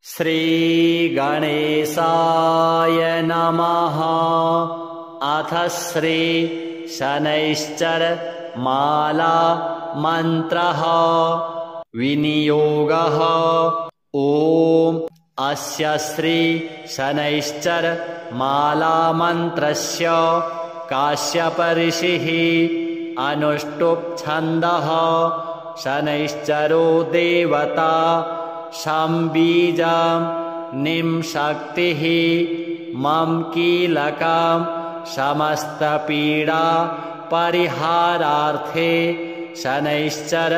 श्रीगणेशाय नमः। अथ श्री शनैश्चर माला मंत्रः विनियोगः। ओम अस्य श्री शनैश्चर माला मंत्रस्य काश्यप ऋषिः अनुष्टुप् छन्दः। शनैश्चरो देवता शं बीजं निं शक्तिः मम कीलकं समस्तपीडा परिहारार्थे शनैश्चर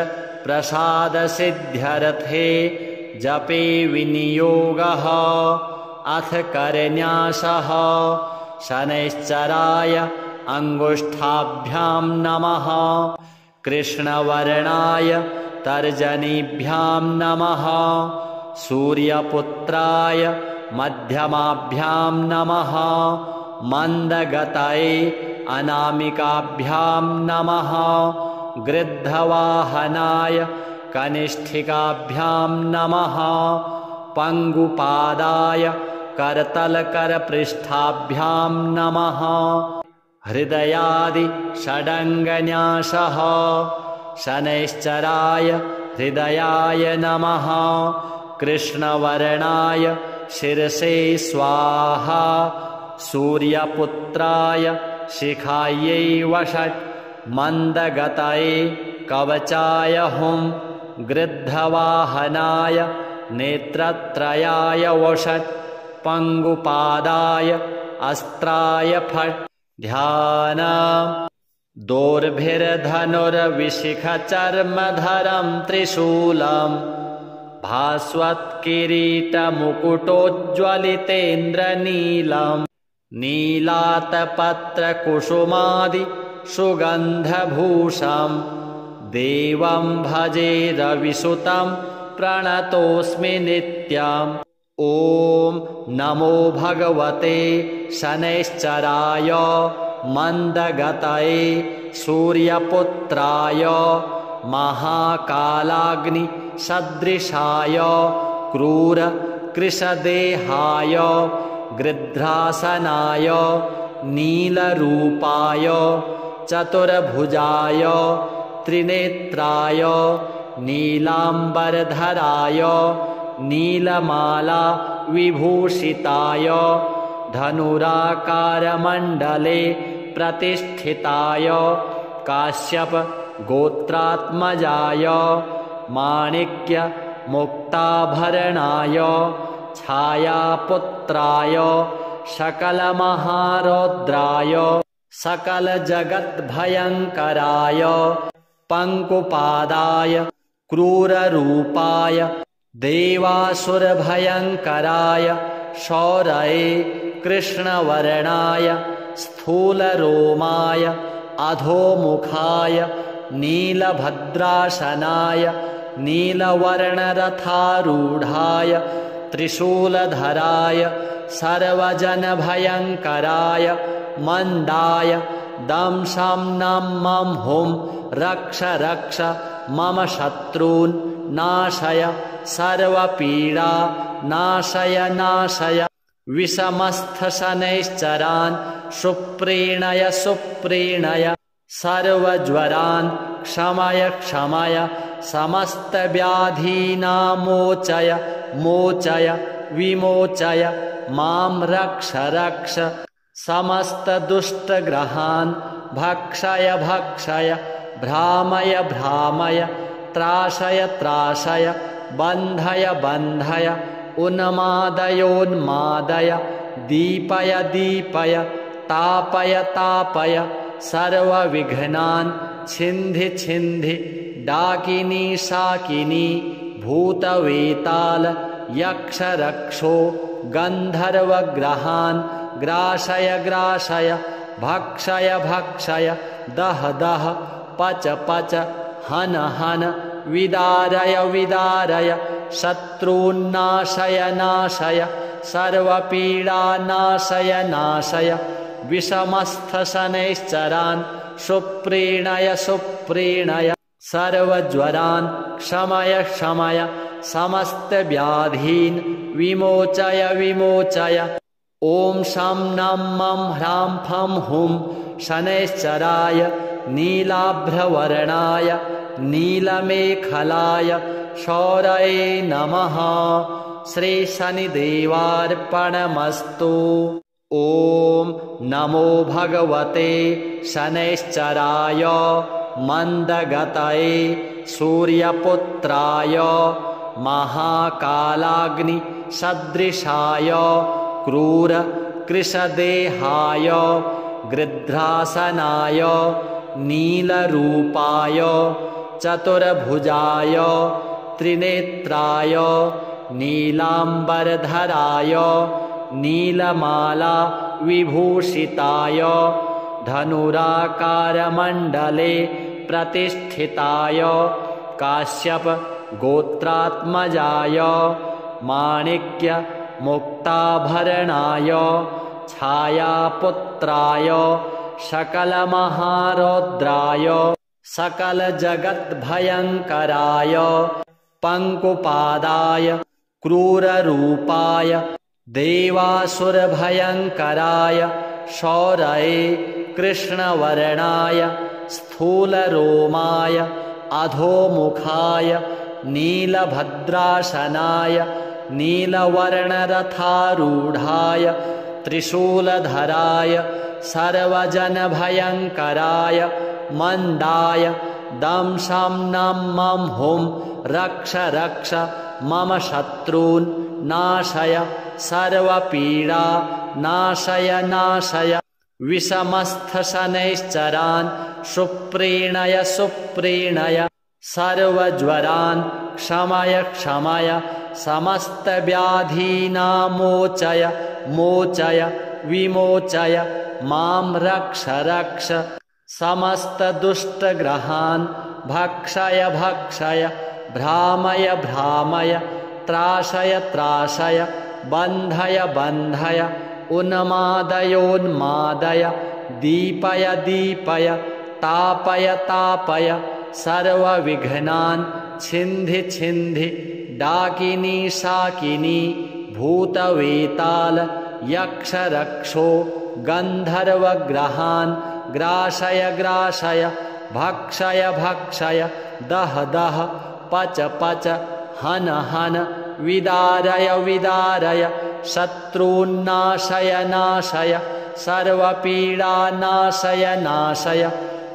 प्रसाद सिद्ध्यर्थे जपे विनियोगः। अथ करन्यासः। शनैश्चराय अंगुष्ठाभ्यां नमः। कृष्णवर्णाय तर्जनीभ्यां नमः। सूर्यपुत्राय मध्यमाभ्यां नमः। मंदगतये अनामिकाभ्यां नमः। गृद्धवाहनाय कनिष्ठिकाभ्यां नमः। पंगुपादाय करतलकरपृष्ठाभ्यां नमः। हृदयादि षडङ्गन्यासः। शनैश्चराय हृदयाय नमः। कृष्णवर्णाय शिरसे स्वाहा। सूर्यपुत्राय शिखायै वषट्। मंदगतये कवचाय हुं। गृद्धवाहनाय नेत्रत्रयाय वषट्। पंगुपादाय अस्त्राय फट्। ध्यानम्। दोर्भिर्धनुर्विशिखचर्मधरं त्रिशूलम् भास्वत्किरीटमुकुटोज्ज्वलितेन्द्रनीलम्। नीलातपत्रकुसुमादि सुगन्धभूषम् देवं भजे रविसुतं प्रणतोऽस्मि नित्यम्। ॐ नमो भगवते शनैश्चराय मंदगतये सूर्यपुत्राय महाकालाग्निसदृशाय क्रूर कृशदेहाय गृध्रासनाय नीलरूपाय चतुर्भुजाय त्रिनेत्राय नीलांबरधराय नीलमाला विभूषिताय धनुराकारमण्डले प्रतिष्ठिताय काश्यप गोत्रात्मजाय माणिक्य मुक्ताभरणाय छायापुत्राय सकलमहारौद्राय सकलजगद्भयङ्कराय पंकुपादाय क्रूररूपाय देवासुरभयङ्कराय शौरये कृष्णवर्णाय स्थूलरोमाय अधोमुखाय नीलभद्रासनाय नीलवर्णरथारूढाय त्रिशूलधराय सर्वजनभयङ्कराय मंदाय दं शं नं मं हुं रक्ष रक्ष मम शत्रून् नाशय सर्वपीडा नाशय नाशय विषमस्थशनैश्चरान् सुप्रीणय सुप्रीणय सर्वज्वरान् क्षमय क्षमय समस्तव्याधीनामोचय मोचय विमोचय मां रक्ष रक्ष समस्तदुष्टग्रहान् भक्षय भक्षय भ्रामय भ्रामय त्रासय त्रासय बन्धय बन्धय उन्मादयोन्मादय दीपय दीपय तापय तापय सर्वविघ्नान् छिन्धि छिन्धि डाकिनी शाकिनी भूतवेताल यक्ष रक्षो गन्धर्वग्रहान् ग्रासय ग्रासय भक्षय भक्षय दह दह पच पच हन हन विदारय विदारय शत्रून्नाशय नाशय सर्वपीडा नाशय नाशय विषमस्थशनैश्चरान् सुप्रीणय सुप्रीणय सर्वज्वरान् क्षमय क्षमय समस्तव्याधीन् विमोचय विमोचय। ॐ शं नं मं ह्रां फं हुं शनैश्चराय नीलाभ्रवर्णाय नीलमेखलाय शौरये नमः। श्रीशनिदेवार्पणमस्तु। ॐ नमो भगवते शनैश्चराय मन्दगतये सूर्यपुत्राय महाकालाग्निसदृशाय क्रूरकृशदेहाय गृध्रासनाय नीलरूपाय चतुर्भुजाय त्रिनेत्राय नीलाम्बरधराय नीलमाला विभूषिताय धनुराकारमण्डले प्रतिष्ठिताय काश्यप गोत्रात्मजाय माणिक्य मुक्ताभरणाय छायापुत्राय सकलमहारौद्राय सकलजगद्भयङ्कराय पङ्कुपादाय क्रूररूपाय देवासुरभयङ्कराय शौरये कृष्णवर्णाय स्थूलरोमाय अधोमुखाय नीलभद्रासनाय नीलवर्णरथारूढाय त्रिशूलधराय सर्वजनभयङ्कराय मन्दाय दं शं नं मं हुं रक्ष रक्ष मम शत्रून् नाशय सर्वपीडा नाशय नाशय। विषमस्थशनैश्चरान् सुप्रीणय सुप्रीणय सर्वज्वरान् क्षमय क्षमय समस्तव्याधीनामोचय मोचय विमोचय। मां रक्ष रक्ष समस्तदुष्टग्रहान् भक्षय भक्षय भ्रामय भ्रामय त्रासय त्रासय बन्धय बन्धय उन्मादयोन्मादय दीपय दीपय तापय तापय सर्वविघ्नान् छिन्धि छिन्धि डाकिनी शाकिनी भूतवेताल यक्षरक्षो गन्धर्वग्रहान् ग्रासय ग्रासय भक्षय भक्षय दह दह पच पच हन हन विदारय विदारय शत्रून्नाशय नाशय सर्वपीडा नाशय नाशय।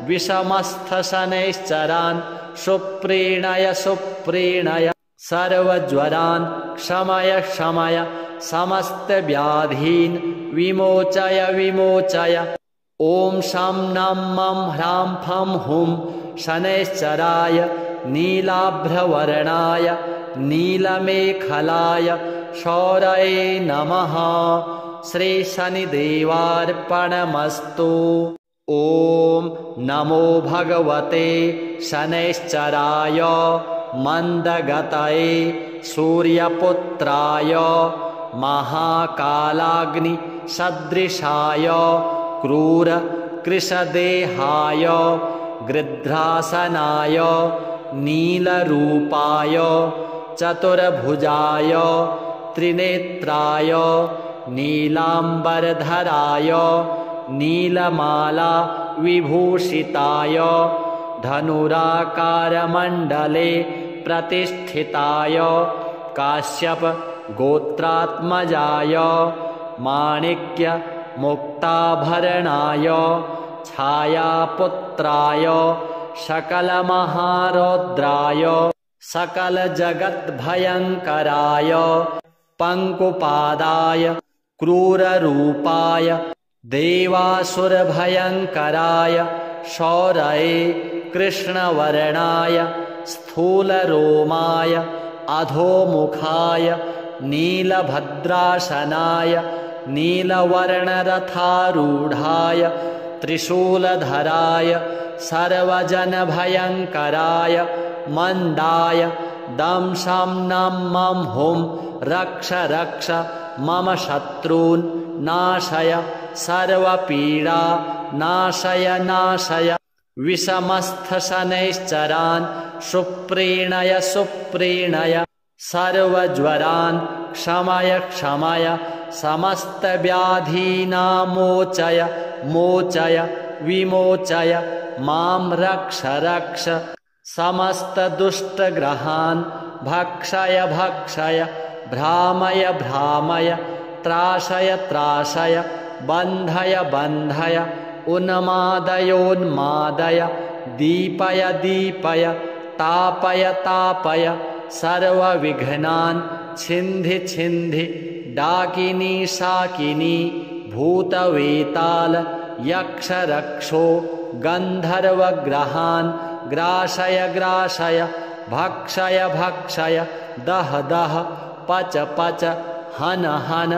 विषमस्थशनैश्चरान् सुप्रीणय सुप्रीणय सर्वज्वरान् क्षमय क्षमय समस्तव्याधीन् विमोचय विमोचय। ॐ शं नं मं ह्रां फं हुं शनैश्चराय नीलाभ्रवर्णाय नीलमेखलाय शौरये नमः। श्रीशनिदेवार्पणमस्तु। ॐ नमो भगवते शनैश्चराय मन्दगतये सूर्यपुत्राय महाकालाग्निसदृशाय क्रूरकृशदेहाय गृध्रासनाय नीलरूपाय चतुर्भुजाय त्रिनेत्राय नीलाम्बरधराय नीलमाला विभूषिताय धनुराकारमण्डले प्रतिष्ठिताय काश्यप गोत्रात्मजाय माणिक्य मुक्ताभरणाय छायापुत्राय सकलमहारौद्राय सकलजगद्भयङ्कराय पङ्कुपादाय क्रूररूपाय देवासुरभयङ्कराय शौरये कृष्णवर्णाय स्थूलरोमाय अधोमुखाय नीलभद्रासनाय नीलवर्णरथारूढाय त्रिशूलधराय सर्वजनभयङ्कराय मन्दाय दं शं नं मं हुं रक्ष रक्ष मम शत्रून् नाशय सर्वपीडा नाशय नाशय। विषमस्थशनैश्चरान् सुप्रीणय सुप्रीणय सर्वज्वरान् क्षमय क्षमय समस्तव्याधीनामोचय मोचय विमोचय मां रक्ष रक्ष समस्तदुष्टग्रहान् भक्षय भक्षय भ्रामय भ्रामय त्रासय त्रासय बन्धय बन्धय उन्मादयोन्मादय दीपय दीपय तापय तापय सर्वविघ्नान् छिन्धि छिन्धि डाकिनी शाकिनी भूतवेताल यक्ष रक्षो गन्धर्वग्रहान् ग्रासय ग्रासय भक्षय भक्षय दह दह पच पच हन हन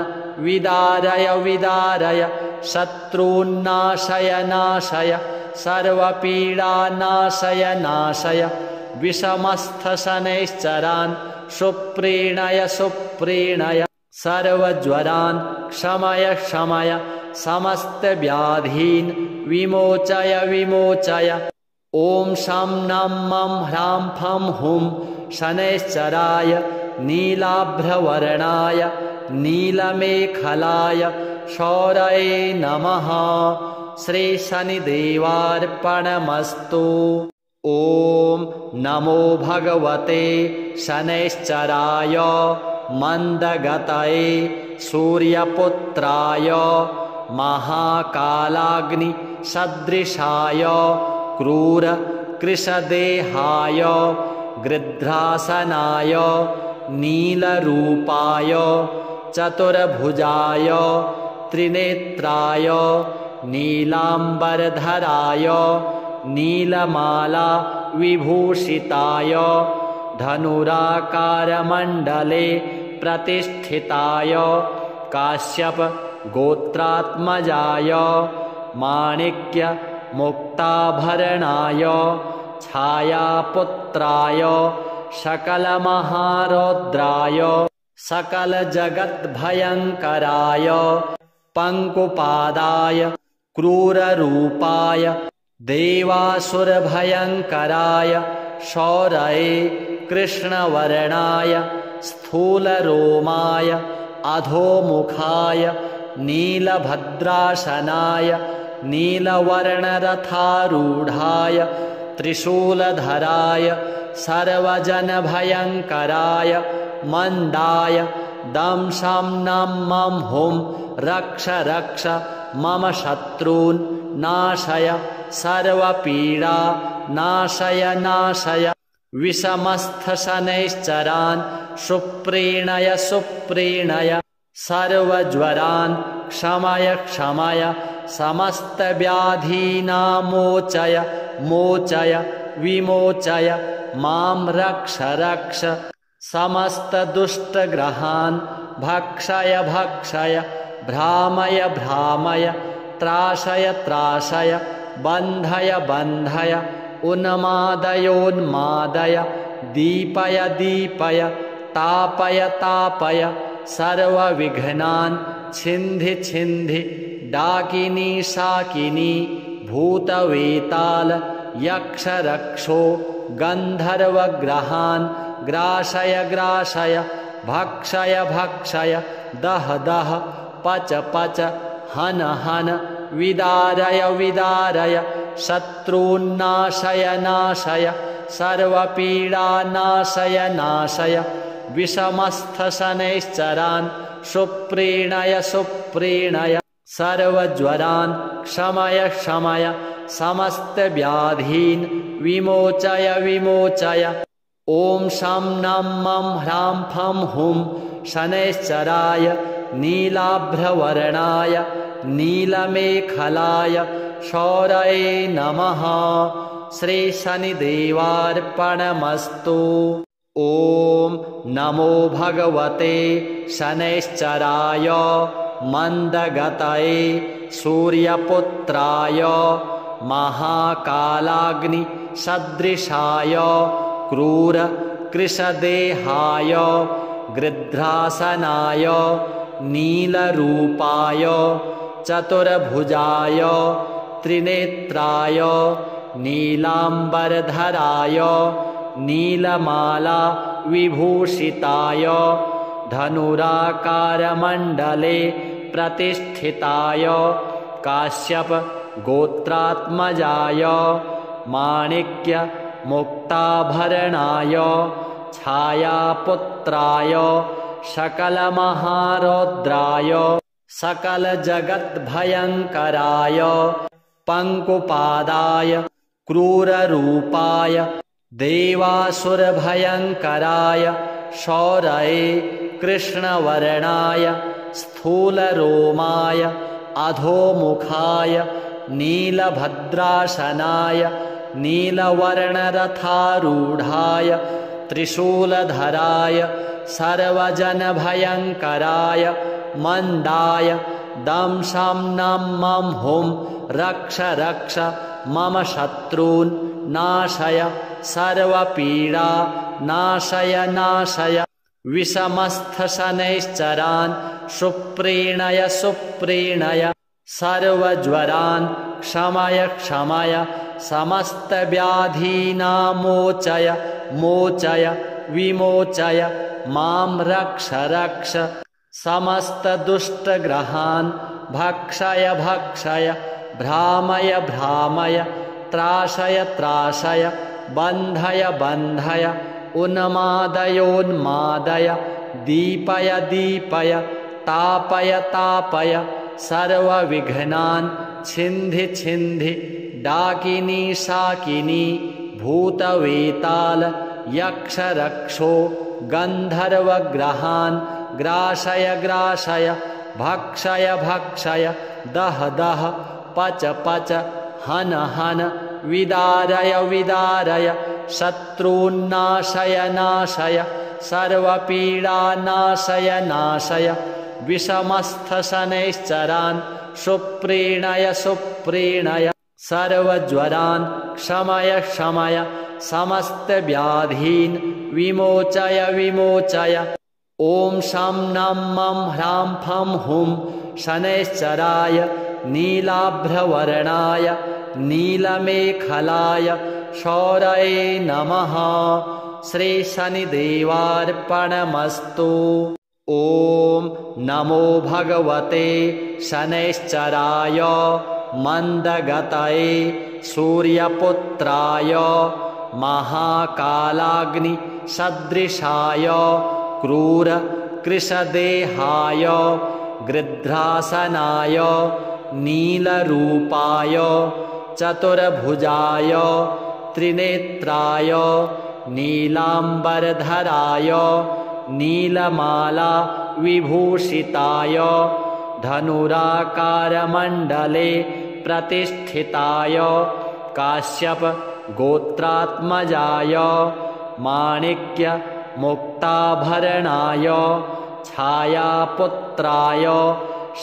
विदारय विदारय शत्रून्नाशय नाशय सर्वपीडानाशय नाशय विषमस्थशनैश्चरान् सुप्रीणय सुप्रीणय सर्वज्वरान् क्षमय क्षमय समस्तव्याधीन् विमोचय विमोचय ॐ शं नं मं ह्रां फं हुं शनैश्चराय नीलाभ्रवर्णाय नीलमेखलाय शौरये नमः। श्री शनिदेवार्पणमस्तु। ॐ नमो भगवते शनैश्चराय मन्दगतये सूर्यपुत्राय महाकालाग्निसदृशाय क्रूर कृशदेहाय गृध्रासनाय नीलरूपाय चतुर्भुजाय त्रिनेत्राय नीलाम्बरधराय नीलमाला विभूषिताय धनुराकारमण्डले प्रतिष्ठिताय काश्यप गोत्रात्मजाय माणिक्य मुक्ताभरणाय छायापुत्राय सकलमहारौद्राय सकलजगद्भयङ्कराय पङ्कुपादाय क्रूररूपाय देवासुरभयङ्कराय शौरये कृष्णवर्णाय स्थूलरोमाय अधोमुखाय नीलभद्रासनाय नीलवर्णरथारूढाय त्रिशूलधराय सर्वजनभयङ्कराय मन्दाय दंशं नं मं हुं रक्ष रक्ष मम शत्रून् नाशय सर्वपीडा नाशय नाशय विषमस्थशनैश्चरान् सुप्रीणय सुप्रीणय सर्वज्वरान् क्षमय क्षमय समस्तव्याधीनामोचय मोचय विमोचय मां रक्ष रक्ष समस्तदुष्टग्रहान् भक्षय भक्षय भ्रामय भ्रामय त्रासय त्रासय बन्धय बन्धय उन्मादयोन्मादय दीपय दीपय तापय तापय सर्वविघ्नान् छिन्धि छिन्धि डाकिनी शाकिनी भूतवेताल यक्ष रक्षो गन्धर्वग्रहान् ग्रासय ग्रासय भक्षय भक्षय दह दह पच पच हन हन विदारय विदारय शत्रून्नाशय नाशय सर्वपीडानाशय नाशय विषमस्थशनैश्चरान् सुप्रीणय सुप्रीणय सर्वज्वरान् क्षमय क्षमय समस्तव्याधीन् विमोचय विमोचय ॐ शं नं मं ह्रां फं हुं शनैश्चराय नीलाभ्रवर्णाय नीलमेखलाय शौरये नमः। श्री शनिदेवार्पणमस्तु। ॐ नमो भगवते शनैश्चराय मन्दगतये सूर्यपुत्राय महाकालाग्निसदृशाय क्रूर कृशदेहाय गृध्रासनाय नीलरूपाय चतुर्भुजाय त्रिनेत्राय नीलाम्बरधराय नीलमाला विभूषिताय धनुराकारमण्डले प्रतिष्ठिताय काश्यप गोत्रात्मजाय माणिक्य मुक्ताभरणाय छायापुत्राय सकलमहारौद्राय सकलजगद्भयङ्कराय पङ्कुपादाय क्रूररूपाय देवासुरभयङ्कराय शौरये कृष्णवर्णाय स्थूलरोमाय अधोमुखाय नीलभद्रासनाय नीलवर्णरथारूढाय त्रिशूलधराय सर्वजनभयङ्कराय मन्दाय दं शं नं मं हुं रक्ष रक्ष मम शत्रून् नाशय सर्वपीडा नाशय नाशय विषमस्थशनैश्चरान् सुप्रीणय सुप्रीणय सर्वज्वरान् क्षमय क्षमय समस्तव्याधीनामोचय मोचय विमोचय मां रक्ष रक्ष समस्तदुष्टग्रहान् भक्षय भक्षय भ्रामय भ्रामय त्रासय त्रासय बन्धय बन्धय उन्मादयोन्मादय दीपय दीपय तापय तापय सर्वविघ्नान् छिन्धि छिन्धि डाकिनी शाकिनी भूतवेताल यक्षरक्षो गन्धर्वग्रहान् ग्रासय ग्रासय भक्षय भक्षय दह दह पच पच हन हन विदारय विदारय शत्रून्नाशय नाशय सर्वपीडानाशय नाशय विषमस्थशनैश्चरान् सुप्रीणय सुप्रीणय सर्वज्वरान् क्षमय क्षमय समस्तव्याधीन् विमोचय विमोचय ॐ शं नं मं ह्रां फं हुं शनैश्चराय नीलाभ्रवर्णाय नीलमेखलाय शौरये नमः। श्रीशनिदेवार्पणमस्तु। ॐ नमो भगवते शनैश्चराय मन्दगतये सूर्यपुत्राय महाकालाग्निसदृशाय क्रूरकृशदेहाय गृध्रासनाय नीलरूपाय चतुर्भुजाय त्रिनेत्राय नीलाम्बरधराय नीलमाला विभूषिताय धनुराकारमण्डले प्रतिष्ठिताय काश्यप गोत्रात्मजाय माणिक्य मुक्ताभरणाय छायापुत्राय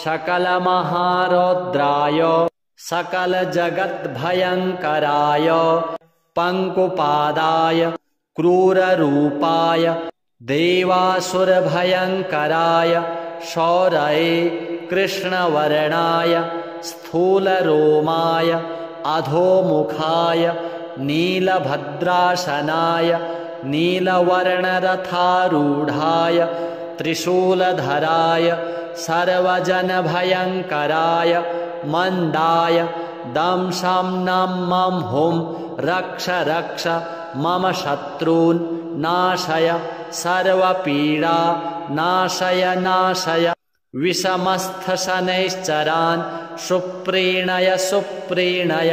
सकलमहारौद्राय सकलजगद्भयङ्कराय पङ्कुपादाय क्रूररूपाय देवासुरभयङ्कराय शौरये कृष्णवर्णाय स्थूलरोमाय अधोमुखाय नीलभद्रासनाय नीलवर्णरथारूढाय त्रिशूलधराय सर्वजनभयङ्कराय मन्दाय दं शं नं मं हुं रक्ष रक्ष मम शत्रून् नाशय सर्वपीडा नाशय नाशय विषमस्थशनैश्चरान् सुप्रीणय सुप्रीणय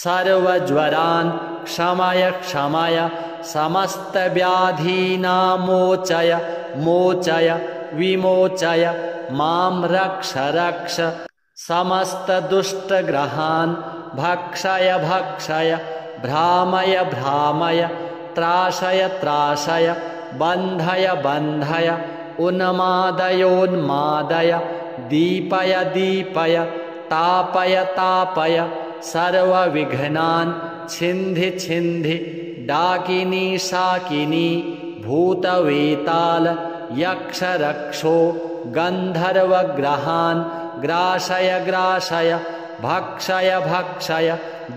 सर्वज्वरान् क्षमय क्षमय समस्तव्याधीनामोचय मोचय विमोचय मां रक्ष रक्ष समस्तदुष्टग्रहान् भक्षय भक्षय भ्रामय भ्रामय त्रासय त्रासय बन्धय बन्धय उन्मादयोन्मादय दीपय दीपय तापय तापय सर्वविघ्नान् छिन्धि छिन्धि डाकिनी शाकिनी भूतवेताल यक्षरक्षो गन्धर्वग्रहान् ग्रासय ग्रासय भक्षय भक्षय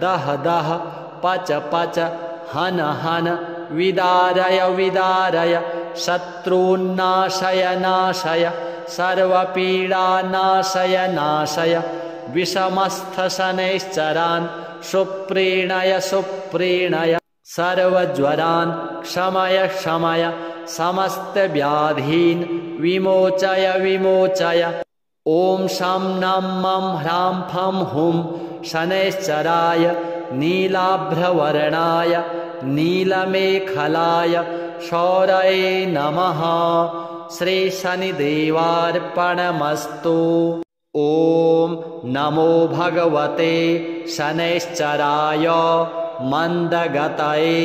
दह दह पच पच हन हन विदारय विदारय शत्रून्नाशय नाशय सर्वपीडानाशय नाशय विषमस्थशनैश्चरान् सुप्रीणय सुप्रीणय सर्वज्वरान् क्षमय क्षमय समस्तव्याधीन् विमोचय विमोचय ॐ शं नं मं ह्रां फं हुं शनैश्चराय नीलाभ्रवर्णाय नीलमेखलाय शौरये नमः। श्रीशनिदेवार्पणमस्तु। ॐ नमो भगवते शनैश्चराय मन्दगतये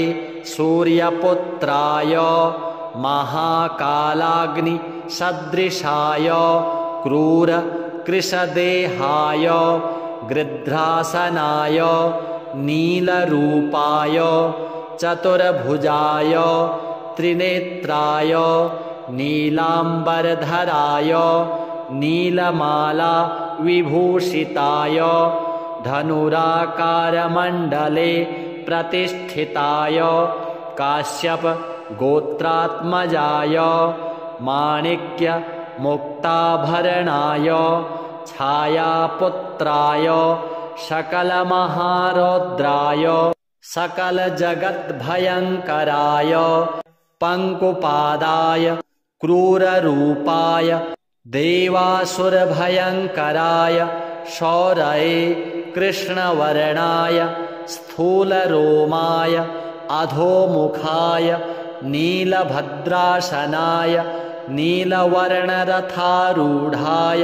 सूर्यपुत्राय महाकालाग्निसदृशाय क्रूरकृशदेहाय गृध्रासनाय नीलरूपाय चतुर्भुजाय त्रिनेत्राय नीलाम्बरधराय नीलमाला विभूषिताय धनुराकारमण्डले प्रतिष्ठिताय काश्यप गोत्रात्मजाय माणिक्य मुक्ताभरणाय छायापुत्राय सकलमहारौद्राय सकलजगद्भयङ्कराय पङ्कुपादाय क्रूररूपाय देवासुरभयङ्कराय शौरये कृष्णवर्णाय स्थूलरोमाय अधोमुखाय नीलभद्रासनाय नीलवर्णरथारूढाय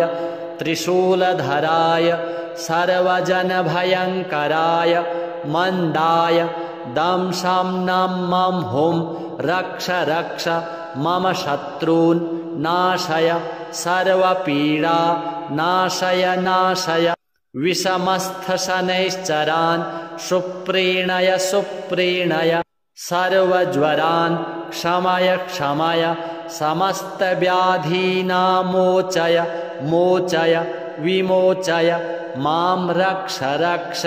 त्रिशूलधराय सर्वजनभयङ्कराय मन्दाय दं शं नं मं हुं रक्ष रक्ष मम शत्रून् नाशय सर्वपीडा नाशय नाशय विषमस्थशनैश्चरान् सुप्रीणय सुप्रीणय सर्वज्वरान् क्षमय क्षमय समस्तव्याधीनामोचय मोचय विमोचय मां रक्ष रक्ष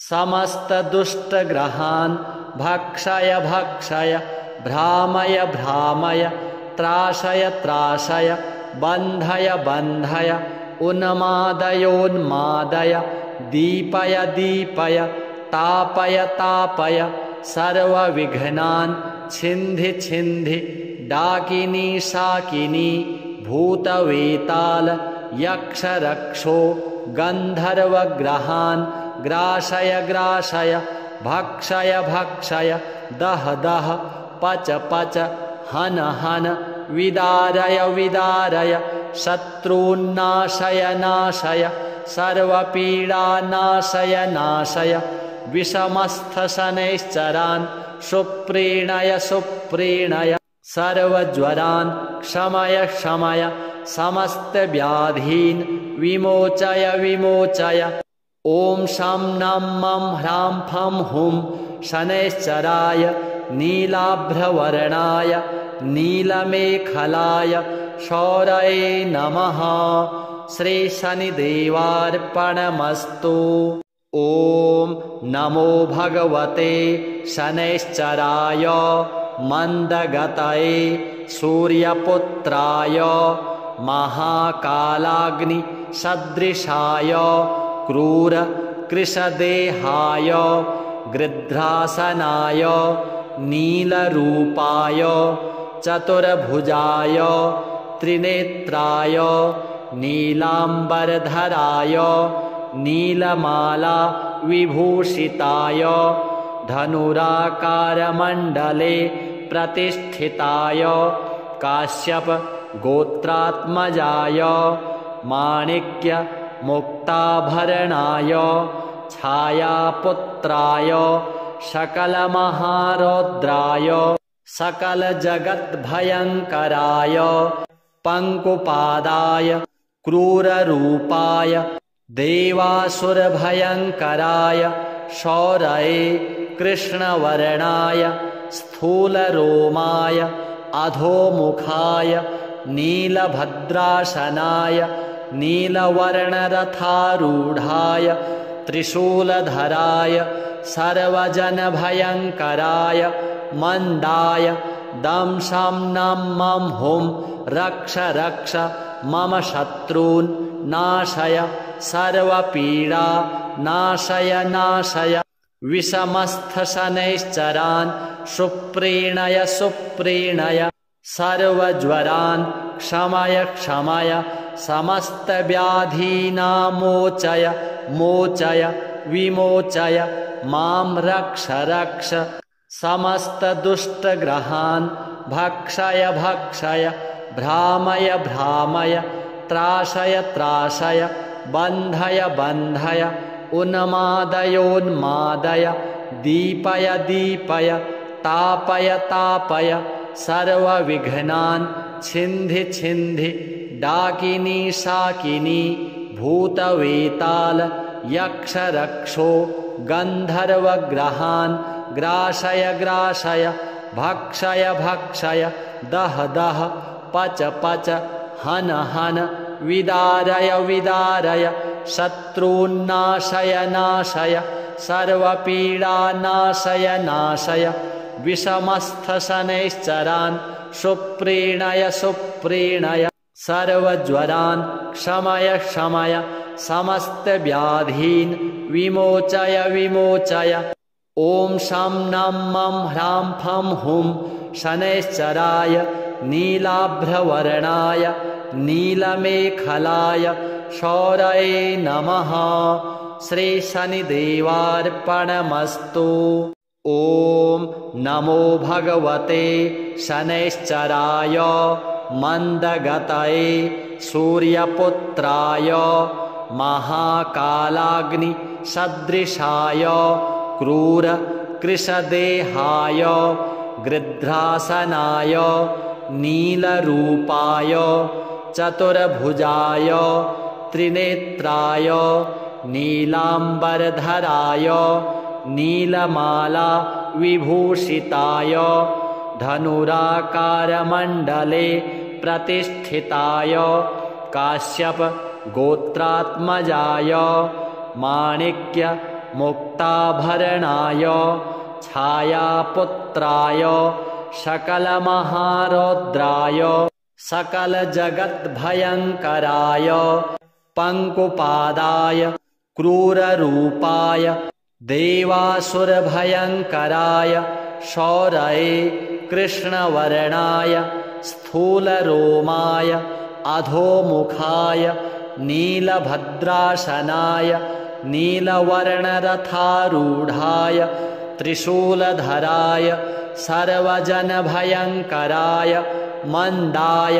समस्तदुष्टग्रहान् भक्षय भक्षय भ्रामय भ्रामय त्रासय त्रासय बन्धय बन्धय उन्मादयोन्मादय दीपय दीपय तापय तापय सर्वविघ्नान् छिन्धि छिन्धि डाकिनी शाकिनी भूतवेताल यक्षरक्षो गन्धर्वग्रहान् ग्रासय ग्रासय भक्षय भक्षय दह दह पच पच हन हन विदारय विदारय शत्रून्नाशय नाशय सर्वपीडानाशय नाशय विषमस्थशनैश्चरान् सुप्रीणय सुप्रीणय सर्वज्वरान् क्षमय क्षमय समस्तव्याधीन् विमोचय विमोचय ॐ शं नं मं ह्रां फं हुं शनैश्चराय नीलाभ्रवर्णाय नीलमेखलाय शौरये नमः। श्रीशनिदेवार्पणमस्तु। ॐ नमो भगवते शनैश्चराय मन्दगतये सूर्यपुत्राय महाकालाग्निसदृशाय क्रूरकृशदेहाय गृध्रासनाय नीलरूपाय चतुर्भुजाय त्रिनेत्राय नीलाम्बरधराय नीलमाला विभूषिताय धनुराकारमण्डले प्रतिष्ठिताय काश्यप गोत्रात्मजाय माणिक्य मुक्ताभरणाय छायापुत्राय सकलमहारौद्राय सकलजगद्भयङ्कराय पङ्कुपादाय क्रूररूपाय देवासुरभयङ्कराय शौरये कृष्णवर्णाय स्थूलरोमाय अधोमुखाय नीलभद्रासनाय नीलवर्णरथारूढाय त्रिशूलधराय सर्वजनभयङ्कराय मन्दाय दंशं नं मं हुं रक्ष रक्ष मम शत्रून् नाशय सर्वपीडा नाशय नाशय विषमस्थशनैश्चरान् सुप्रीणय सुप्रीणय सर्वज्वरान् क्षमय क्षमय समस्तव्याधीनामोचय मोचय विमोचय मां रक्ष रक्ष समस्तदुष्टग्रहान् भक्षय भक्षय भ्रामय भ्रामय त्रासय त्रासय बन्धय बन्धय उन्मादयोन्मादय दीपय दीपय तापय तापय सर्वविघ्नान् छिन्धि छिन्धि डाकिनी शाकिनी भूतवेताल यक्ष रक्षो गन्धर्वग्रहान् ग्रासय ग्रासय भक्षय भक्षय दह दह पच पच हन हन विदारय विदारय शत्रून्नाशय नाशय सर्वपीडा नाशय नाशय विषमस्थशनैश्चरान् सुप्रीणय सुप्रीणय सर्वज्वरान् क्षमय क्षमय समस्तव्याधीन् विमोचय विमोचय ॐ शं नं मं ह्रां फं हुं शनैश्चराय नीलाभ्रवर्णाय नीलमेखलाय शौरये नमः। श्रीशनिदेवार्पणमस्तु। ॐ नमो भगवते शनैश्चराय मन्दगतये सूर्यपुत्राय महाकालाग्निसदृशाय क्रूर कृशदेहाय गृध्रासनाय नीलरूपाय चतुर्भुजाय त्रिनेत्राय नीलाम्बरधराय नीलमाला विभूषिताय धनुराकारमण्डले प्रतिष्ठिताय काश्यप गोत्रात्मजाय माणिक्य मुक्ताभरणाय छायापुत्राय सकलमहारौद्राय सकलजगद्भयङ्कराय पङ्कुपादाय क्रूररूपाय देवासुरभयङ्कराय शौरये कृष्णवर्णाय स्थूलरोमाय अधोमुखाय नीलभद्रासनाय नीलवर्णरथारूढाय त्रिशूलधराय सर्वजनभयङ्कराय मन्दाय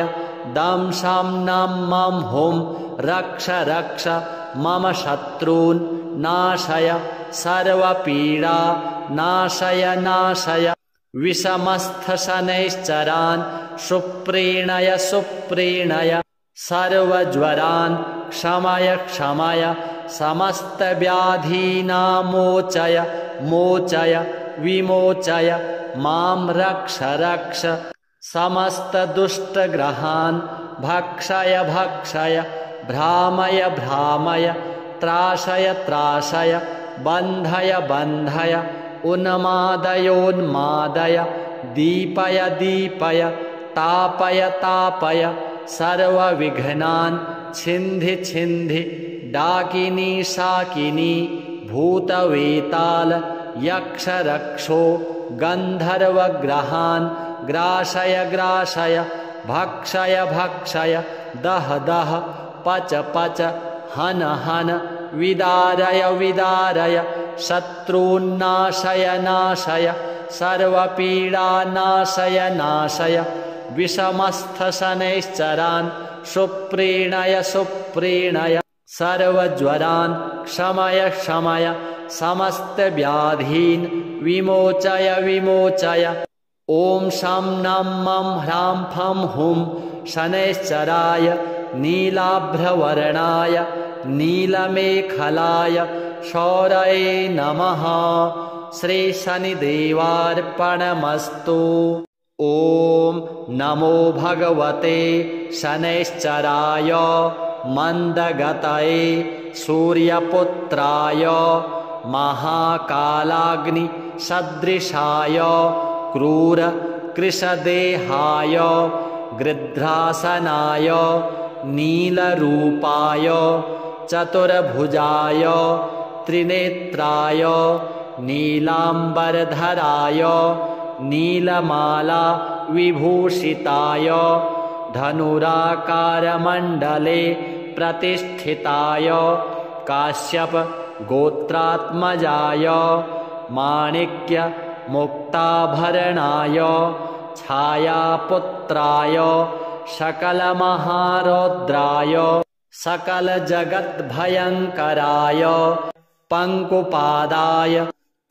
दंशं नं मं हुं रक्ष रक्ष मम शत्रून् नाशय सर्वपीडा नाशय नाशय विषमस्थशनैश्चरान् सुप्रीणय सुप्रीणय सर्वज्वरान् क्षमय क्षमय समस्तव्याधीनामोचय मोचय विमोचय मां रक्ष रक्ष समस्तदुष्टग्रहान् भक्षय भक्षय भ्रामय भ्रामय त्रासय त्रासय बन्धय बन्धय उन्मादयोन्मादय दीपय दीपय तापय तापय सर्वविघ्नान् छिन्धि छिन्धि डाकिनी शाकिनी भूतवेताल यक्ष रक्षो गन्धर्वग्रहान् ग्रासय ग्रासय भक्षय भक्षय दह दह पच पच हन हन विदारय विदारय शत्रून्नाशय नाशय सर्वपीडा नाशय नाशय विषमस्थशनैश्चरान् सुप्रीणय सुप्रीणय सर्वज्वरान् क्षमय क्षमय समस्तव्याधीन् विमोचय विमोचय ॐ शं नं मं ह्रां फं हुं शनैश्चराय नीलाभ्रवर्णाय नीलमेखलाय शौरये नमः। श्रीशनिदेवार्पणमस्तु। ॐ नमो भगवते शनैश्चराय मन्दगतये सूर्यपुत्राय महाकालाग्निसदृशाय क्रूरकृशदेहाय गृध्रासनाय नीलरूपाय चतुर्भुजाय त्रिनेत्राय नीलाम्बरधराय नीलमाला विभूषिताय धनुराकारमण्डले प्रतिष्ठिताय काश्यप गोत्रात्मजाय माणिक्य मुक्ताभरणाय छायापुत्राय सकलमहारौद्राय सकलजगद्भयङ्कराय पङ्कुपादाय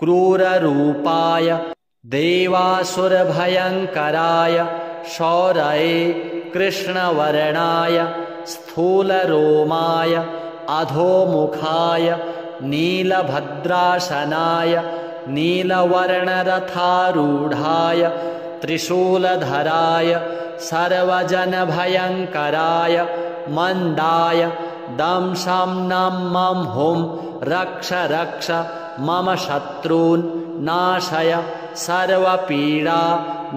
क्रूररूपाय देवासुरभयङ्कराय शौरये कृष्णवर्णाय स्थूलरोमाय अधोमुखाय नीलभद्रासनाय नीलवर्णरथारूढाय त्रिशूलधराय सर्वजनभयङ्कराय मन्दाय दं शं नं मं हुं रक्ष रक्ष मम शत्रून् नाशय सर्वपीडा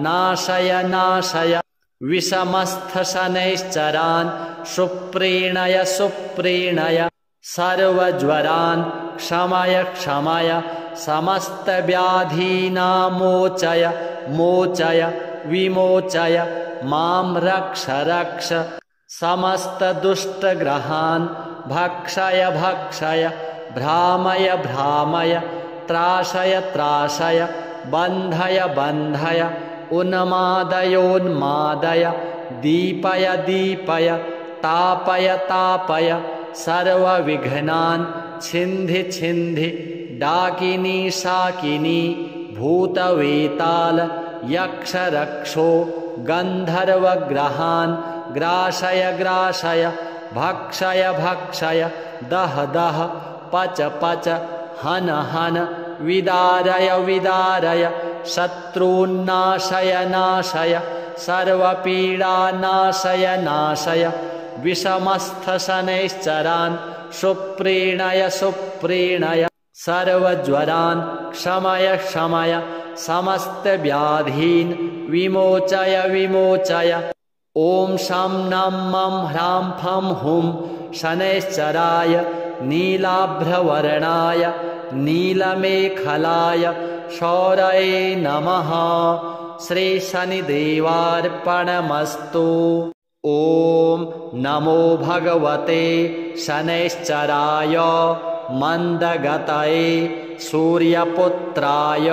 नाशय नाशय विषमस्थशनैश्चरान् सुप्रीणय सुप्रीणय सर्वज्वरान् क्षमय क्षमय समस्तव्याधीनामोचय मोचय विमोचय मां रक्ष रक्ष समस्तदुष्टग्रहान् भक्षय भक्षय भ्रामय भ्रामय त्रासय त्रासय बन्धय बन्धय उन्मादयोन्मादय दीपय दीपय तापय तापय सर्वविघ्नान् छिन्धि छिन्धि डाकिनी शाकिनी भूतवेताल यक्षरक्षो गन्धर्वग्रहान् ग्रासय ग्रासय भक्षय भक्षय दह दह पच पच हन हन विदारय विदारय शत्रून्नाशय नाशय सर्वपीडानाशय नाशय विषमस्थशनैश्चरान् सुप्रीणय सुप्रीणय सर्वज्वरान् क्षमय क्षमय समस्तव्याधीन् विमोचय विमोचय ॐ शं नं मं ह्रां फं हुं शनैश्चराय नीलाभ्रवर्णाय नीलमेखलाय शौरये नमः। श्रीशनिदेवार्पणमस्तु। ॐ नमो भगवते शनैश्चराय मन्दगतये सूर्यपुत्राय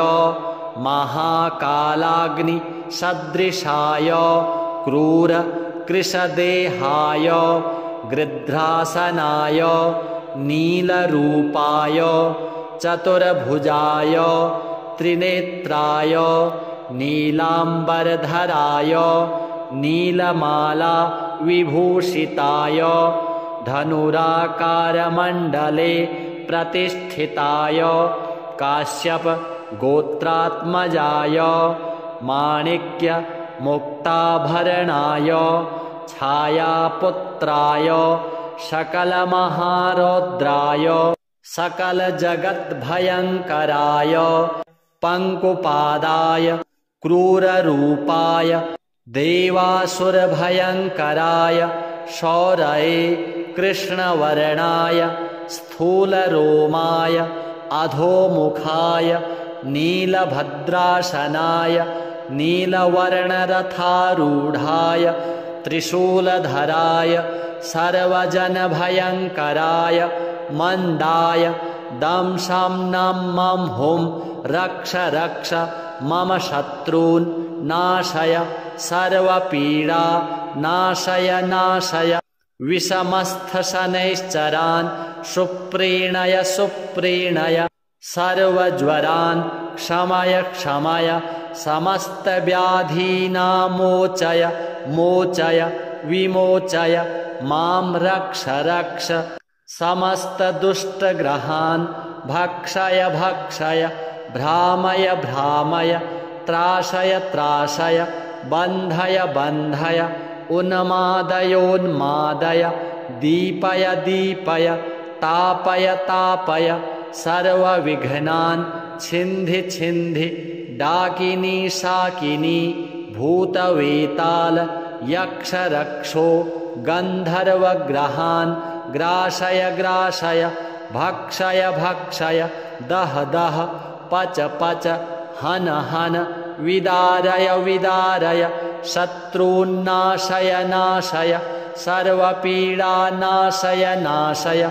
महाकालाग्निसदृशाय क्रूरकृशदेहाय गृध्रासनाय नीलरूपाय चतुर्भुजाय त्रिनेत्राय नीलाम्बरधराय नीलमाला विभूषिताय धनुराकारमण्डले प्रतिष्ठिताय काश्यप गोत्रात्मजाय माणिक्य मुक्ताभरणाय छायापुत्राय सकलमहारौद्राय सकलजगद्भयङ्कराय पङ्कुपादाय क्रूररूपाय देवासुरभयङ्कराय शौरये कृष्णवर्णाय स्थूलरोमाय अधोमुखाय नीलभद्रासनाय नीलवर्णरथारूढाय त्रिशूलधराय सर्वजनभयङ्कराय मन्दाय दं शं नं मं हुं रक्ष रक्ष मम शत्रून् नाशय सर्वपीडा नाशय नाशय विषमस्थशनैश्चरान् सुप्रीणय सुप्रीणय सर्वज्वरान् क्षमय क्षमय समस्तव्याधीनामोचय मोचय विमोचय मां रक्ष रक्ष समस्तदुष्टग्रहान् भक्षय भक्षय भ्रामय भ्रामय त्रासय त्रासय बन्धय बन्धय उन्मादयोन्मादय दीपय दीपय तापय तापय सर्वविघ्नान् छिन्धि छिन्धि डाकिनी शाकिनी भूतवेताल यक्षरक्षो गन्धर्वग्रहान् ग्रासय ग्रासय भक्षय भक्षय दह दह पच पच हन हन विदारय विदारय शत्रून्नाशय नाशय सर्वपीडानाशय नाशय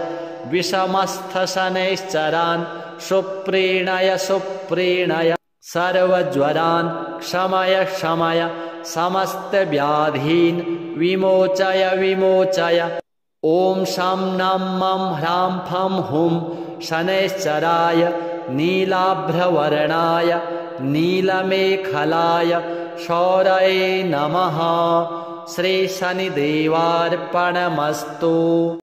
विषमस्थशनैश्चरान् सुप्रीणय सुप्रीणय सर्वज्वरान् क्षमय क्षमय समस्तव्याधीन् विमोचय विमोचय ॐ शं नं मं ह्रां फं हुं शनैश्चराय नीलाभ्रवर्णाय नीलमेखलाय शौरये नमः। श्रीशनिदेवार्पणमस्तु।